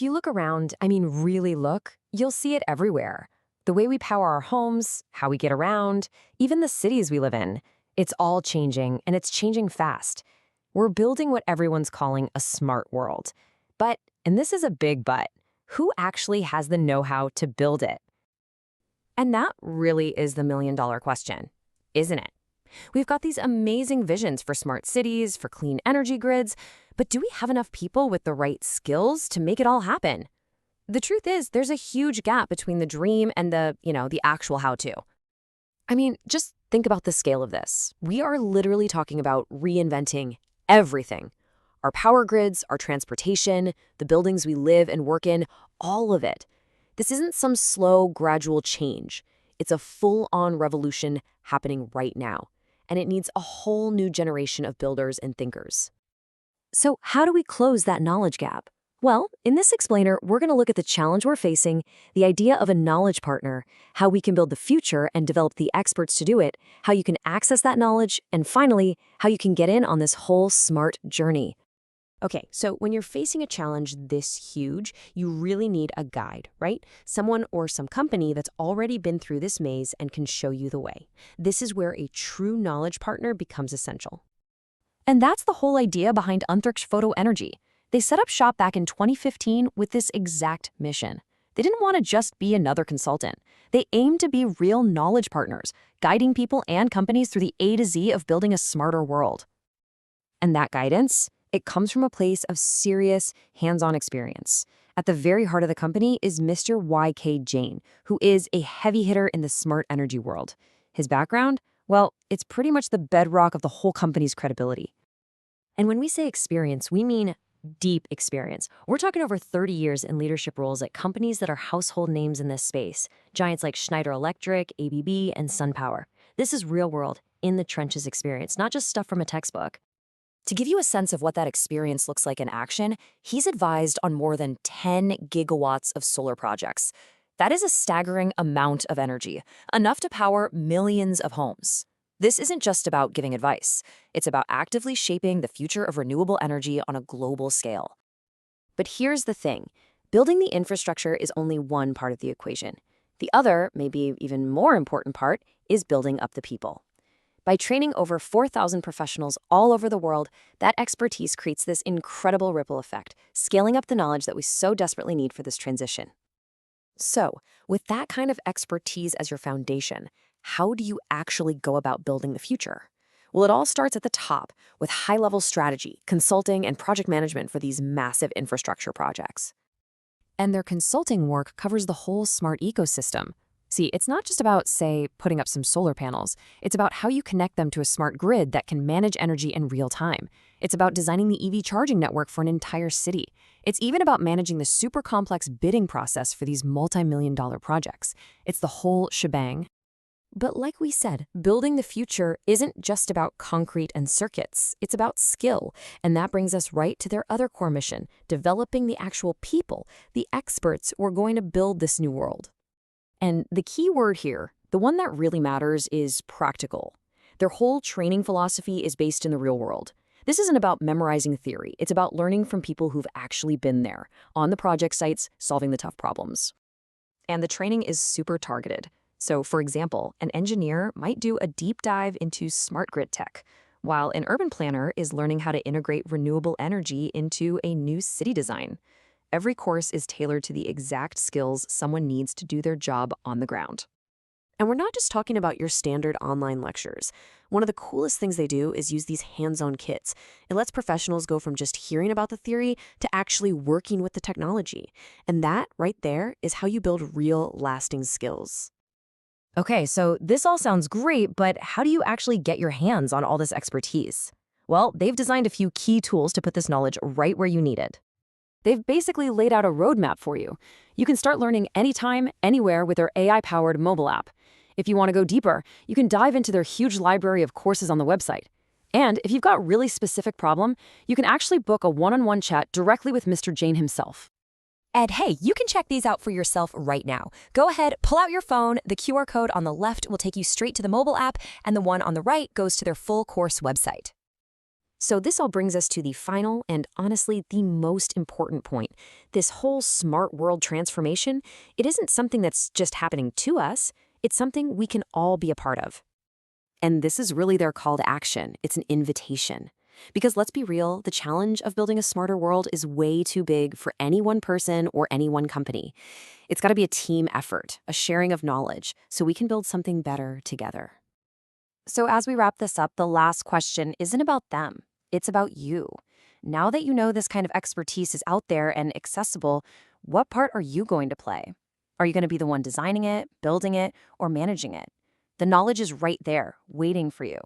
If you look around, really look, you'll see it everywhere. The way we power our homes, how we get around, even the cities we live in. It's all changing, and it's changing fast. We're building what everyone's calling a smart world. But, and this is a big but, who actually has the know-how to build it? And that really is the million-dollar question, isn't it? We've got these amazing visions for smart cities, for clean energy grids, but do we have enough people with the right skills to make it all happen? The truth is, there's a huge gap between the dream and the actual how-to. Just think about the scale of this. We are literally talking about reinventing everything. Our power grids, our transportation, the buildings we live and work in, all of it. This isn't some slow, gradual change. It's a full-on revolution happening right now, and it needs a whole new generation of builders and thinkers. So how do we close that knowledge gap? Well, in this explainer, we're going to look at the challenge we're facing, the idea of a knowledge partner, how we can build the future and develop the experts to do it, how you can access that knowledge, and finally, how you can get in on this whole smart journey. Okay, so when you're facing a challenge this huge, you really need a guide, right? Someone or some company that's already been through this maze and can show you the way. This is where a true knowledge partner becomes essential. And that's the whole idea behind Antrix Photo Energy. They set up shop back in 2015 with this exact mission. They didn't want to just be another consultant. They aimed to be real knowledge partners, guiding people and companies through the A to Z of building a smarter world. And that guidance, it comes from a place of serious, hands-on experience. At the very heart of the company is Mr. Y.K. Jain, who is a heavy hitter in the smart energy world. His background? Well, it's pretty much the bedrock of the whole company's credibility. And when we say experience, we mean deep experience. We're talking over 30 years in leadership roles at companies that are household names in this space, giants like Schneider Electric, ABB, and SunPower. This is real-world, in-the-trenches experience, not just stuff from a textbook. To give you a sense of what that experience looks like in action, he's advised on more than 10 gigawatts of solar projects. That is a staggering amount of energy, enough to power millions of homes. This isn't just about giving advice. It's about actively shaping the future of renewable energy on a global scale. But here's the thing. Building the infrastructure is only one part of the equation. The other, maybe even more important part, is building up the people. By training over 4,000 professionals all over the world, that expertise creates this incredible ripple effect, scaling up the knowledge that we so desperately need for this transition. So, with that kind of expertise as your foundation, how do you actually go about building the future? Well, it all starts at the top with high-level strategy, consulting, and project management for these massive infrastructure projects. And their consulting work covers the whole smart ecosystem. See, it's not just about, say, putting up some solar panels. It's about how you connect them to a smart grid that can manage energy in real time. It's about designing the EV charging network for an entire city. It's even about managing the super complex bidding process for these multi-million-dollar projects. It's the whole shebang. But like we said, building the future isn't just about concrete and circuits. It's about skill. And that brings us right to their other core mission, developing the actual people, the experts who are going to build this new world. And the key word here, the one that really matters, is practical. Their whole training philosophy is based in the real world. This isn't about memorizing theory. It's about learning from people who've actually been there, on the project sites, solving the tough problems. And the training is super targeted. So, for example, an engineer might do a deep dive into smart grid tech, while an urban planner is learning how to integrate renewable energy into a new city design. Every course is tailored to the exact skills someone needs to do their job on the ground. And we're not just talking about your standard online lectures. One of the coolest things they do is use these hands-on kits. It lets professionals go from just hearing about the theory to actually working with the technology. And that, right there, is how you build real, lasting skills. Okay, so this all sounds great, but how do you actually get your hands on all this expertise? Well, they've designed a few key tools to put this knowledge right where you need it. They've basically laid out a roadmap for you. You can start learning anytime, anywhere with their AI-powered mobile app. If you want to go deeper, you can dive into their huge library of courses on the website. And if you've got a really specific problem, you can actually book a one-on-one chat directly with Mr. Jain himself. And hey, you can check these out for yourself right now. Go ahead, pull out your phone. The QR code on the left will take you straight to the mobile app, and the one on the right goes to their full course website. So this all brings us to the final and honestly the most important point. This whole smart world transformation, it isn't something that's just happening to us, it's something we can all be a part of. And this is really their call to action. It's an invitation. Because let's be real, the challenge of building a smarter world is way too big for any one person or any one company. It's got to be a team effort, a sharing of knowledge, so we can build something better together. So, as we wrap this up, the last question isn't about them, it's about you. Now that you know this kind of expertise is out there and accessible, what part are you going to play? Are you going to be the one designing it, building it, or managing it? The knowledge is right there, waiting for you.